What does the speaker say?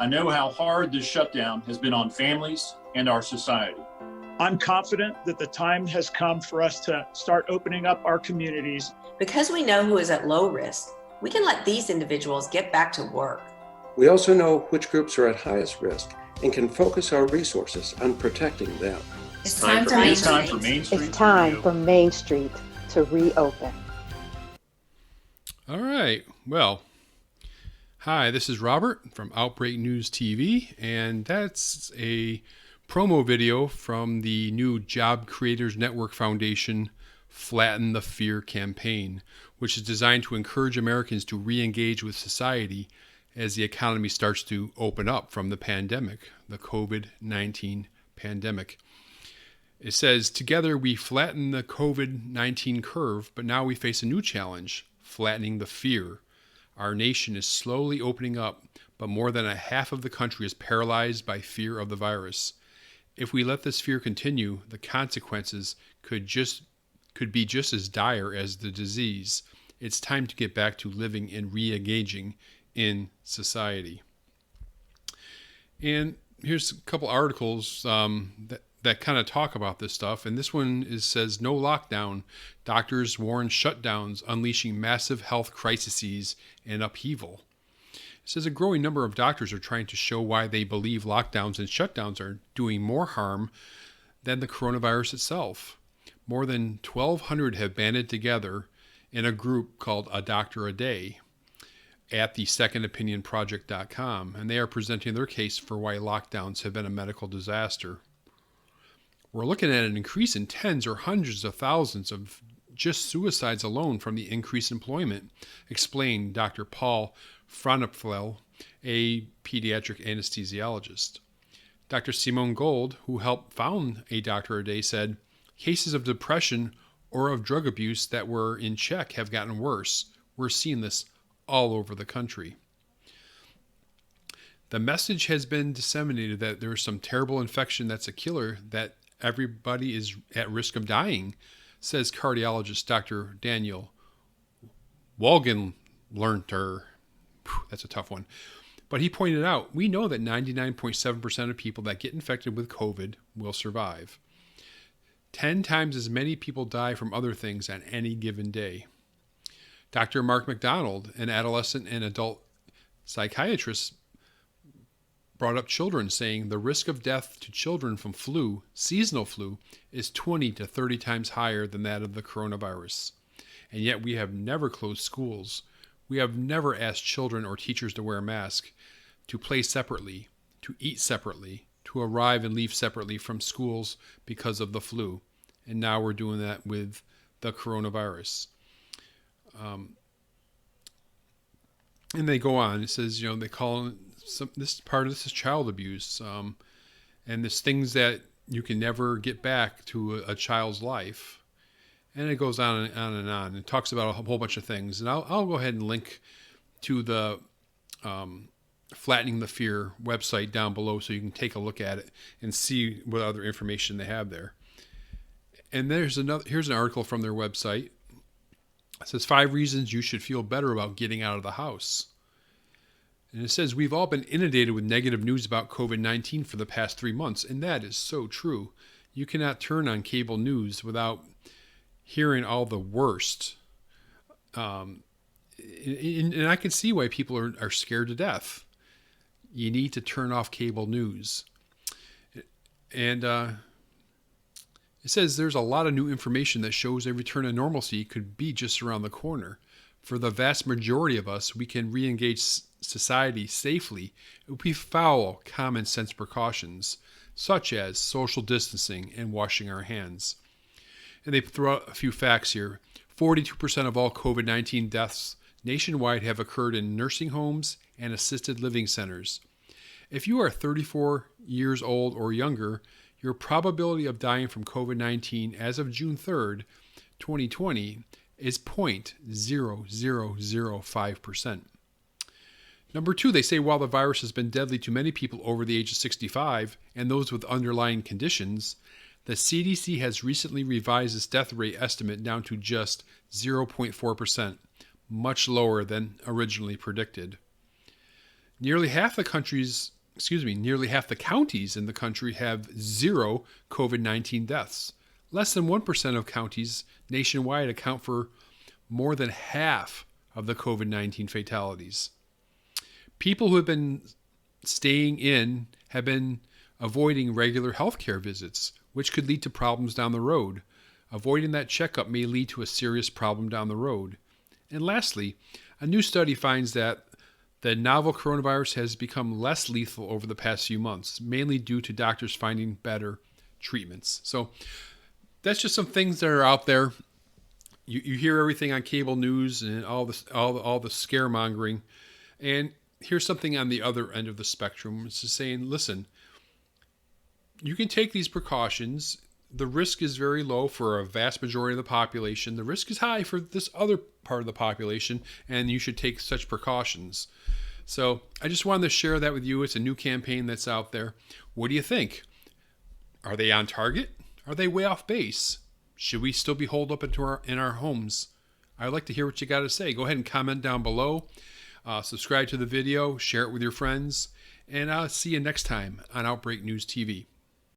I know how hard this shutdown has been on families and our society. I'm confident that the time has come for us to start opening up our communities. Because we know who is at low risk, we can let these individuals get back to work. We also know which groups are at highest risk and can focus our resources on protecting them. It's time for Main Street. It's time for Main Street to reopen. All right. Well, hi, this is Robert from Outbreak News TV, and that's a promo video from the new Job Creators Network Foundation Flatten the Fear campaign, which is designed to encourage Americans to re-engage with society as the economy starts to open up from the pandemic, the COVID-19 pandemic. It says, together we flatten the COVID-19 curve, but now we face a new challenge, flattening the fear. Our nation is slowly opening up, but more than a half of the country is paralyzed by fear of the virus. If we let this fear continue, the consequences could be just as dire as the disease. It's time to get back to living and re-engaging in society. And here's a couple articles that kind of talk about this stuff. And this one says, no lockdown. Doctors warn shutdowns, unleashing massive health crises and upheaval. It says a growing number of doctors are trying to show why they believe lockdowns and shutdowns are doing more harm than the coronavirus itself. More than 1,200 have banded together in a group called A Doctor a Day at the secondopinionproject.com, and they are presenting their case for why lockdowns have been a medical disaster. We're looking at an increase in tens or hundreds of thousands of just suicides alone from the increased employment, explained Dr. Paul Franapfel, a pediatric anesthesiologist. Dr. Simone Gold, who helped found A Doctor a Day, said, cases of depression or of drug abuse that were in check have gotten worse. We're seeing this all over the country. The message has been disseminated that there's some terrible infection that's a killer, that everybody is at risk of dying, says cardiologist Dr. Daniel Wogenlerner. That's a tough one. But he pointed out, we know that 99.7% of people that get infected with COVID will survive. 10 times as many people die from other things on any given day. Dr. Mark McDonald, an adolescent and adult psychiatrist, brought up children, saying the risk of death to children from flu, seasonal flu, is 20 to 30 times higher than that of the coronavirus. And yet we have never closed schools. We have never asked children or teachers to wear a mask, to play separately, to eat separately, to arrive and leave separately from schools because of the flu. And now we're doing that with the coronavirus. And they go on. It says, they call this part of this is child abuse. And there's things that you can never get back to a child's life. And it goes on and on and on. It talks about a whole bunch of things. And I'll go ahead and link to the Flattening the Fear website down below so you can take a look at it and see what other information they have there. And here's an article from their website. It says 5 reasons you should feel better about getting out of the house. And it says we've all been inundated with negative news about COVID-19 for the past 3 months, and that is so true. You cannot turn on cable news without hearing all the worst. And I can see why people are scared to death. You need to turn off cable news. And it says there's a lot of new information that shows a return to normalcy could be just around the corner. For the vast majority of us, we can re-engage society safely with foul common sense precautions, such as social distancing and washing our hands. And they throw out a few facts here. 42% of all COVID-19 deaths nationwide have occurred in nursing homes and assisted living centers. If you are 34 years old or younger, your probability of dying from COVID-19 as of June 3rd, 2020 is 0.0005%. Number 2, they say while the virus has been deadly to many people over the age of 65 and those with underlying conditions, the CDC has recently revised its death rate estimate down to just 0.4%, much lower than originally predicted. Nearly half the counties in the country have 0 COVID-19 deaths. Less than 1% of counties nationwide account for more than half of the COVID-19 fatalities. People who have been staying in have been avoiding regular healthcare visits, which could lead to problems down the road. Avoiding that checkup may lead to a serious problem down the road. And lastly, a new study finds that the novel coronavirus has become less lethal over the past few months, mainly due to doctors finding better treatments. So that's just some things that are out there. You hear everything on cable news and all the scaremongering, and here's something on the other end of the spectrum. It's just saying, listen, you can take these precautions. The risk is very low for a vast majority of the population. The risk is high for this other part of the population, and you should take such precautions. So I just wanted to share that with you. It's a new campaign that's out there. What do you think? Are they on target? Are they way off base? Should we still be holed up in our homes? I'd like to hear what you got to say. Go ahead and comment down below. Subscribe to the video. Share it with your friends. And I'll see you next time on Outbreak News TV.